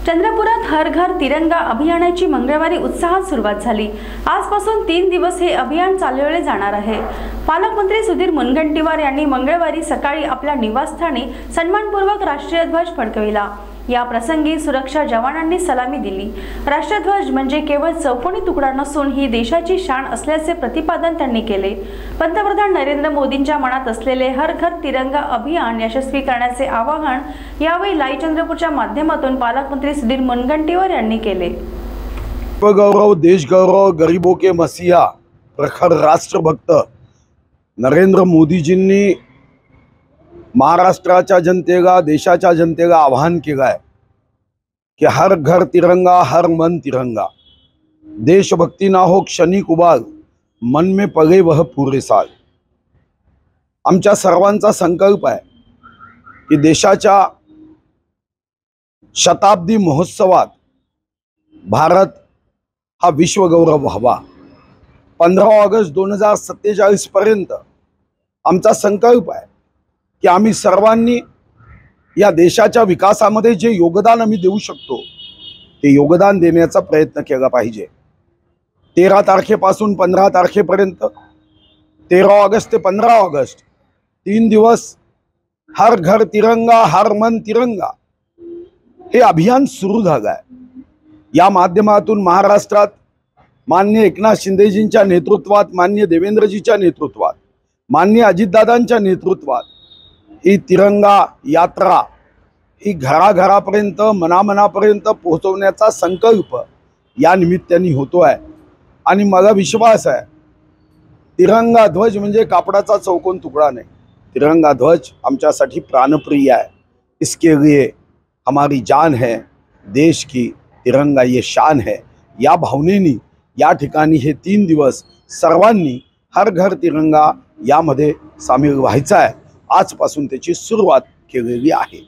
चंद्रपुरात हर घर तिरंगा अभियानाची मंगळवारी उत्साहात सुरुवात झाली। आजपासून 3 दिवस हे अभियान चालवले जाणार आहे। पालकमंत्री सुधीर मुनगंटीवार यांनी मंगळवारी सकाळी आपल्या निवासस्थानी सन्मानपूर्वक राष्ट्रीय ध्वज फडकविला। या प्रसंगी सुरक्षा जवानांनी सलामी दिली। राष्ट्रध्वज म्हणजे केवळ चौकोनी तुकडा नसून ही देशाची शान असल्याचे प्रतिपादन त्यांनी केले। पंतप्रधान नरेंद्र मोदींच्या मनात असलेले हर घर तिरंगा अभियान यशस्वी करण्याचे आवाहन यावेळी लाईव्ह चंद्रपूरच्या माध्यमातून पालकमंत्री सुधीर मुनगंटीवार यांनी केले। गौरव, देश गौरव, गरीबों के मसीहा, प्रखर राष्ट्रभक्त नरेंद्र मोदीजींनी महाराष्ट्राच्या जनतेला, देशाच्या जनतेला आवाहन केलं आहे की हर घर तिरंगा, हर मन तिरंगा। देशभक्ति ना हो क्षणिक उबाल, मन में पले वह पूरे साल। आमच्या सर्वांचा संकल्प आहे की देशाच्या शताब्दी महोत्सवात भारत हा विश्वगौरव व्हावा। 15 ऑगस्ट 2047 पर्यंत आमचा संकल्प आहे की आम्ही सर्वांनी या देशाच्या विकासामध्ये जे योगदान आम्ही देऊ शकतो ते योगदान देण्याचा प्रयत्न केला पाहिजे। 13 तारखेपासून 15 तारखेपर्यंत, 13 ऑगस्ट ते 15 ऑगस्ट 3 दिवस हर घर तिरंगा, हर मन तिरंगा हे अभियान सुरू झालं आहे। या माध्यमातून महाराष्ट्रात माननीय एकनाथ शिंदेजींच्या नेतृत्वात, माननीय देवेंद्रजीच्या नेतृत्वात, माननीय अजितदादांच्या नेतृत्वात ही तिरंगा यात्रा ही घराघरापर्यंत, मनामनापर्यंत पोहोचवण्याचा संकल्प या निमित्ताने होतो आहे। आणि मला विश्वास आहे तिरंगा ध्वज म्हणजे कापडाचा चौकोन तुकडा नाही, तिरंगा ध्वज आमच्यासाठी प्राणप्रिय है। इसके लिए हमारी जान है, देश की तिरंगा ये शान है। या भावनेनी या ठिकाणी हे 3 दिवस सर्वांनी हर घर तिरंगा यामध्ये सामील व्हायचं आहे। आजपासून त्याची सुरुवात केलेली आहे।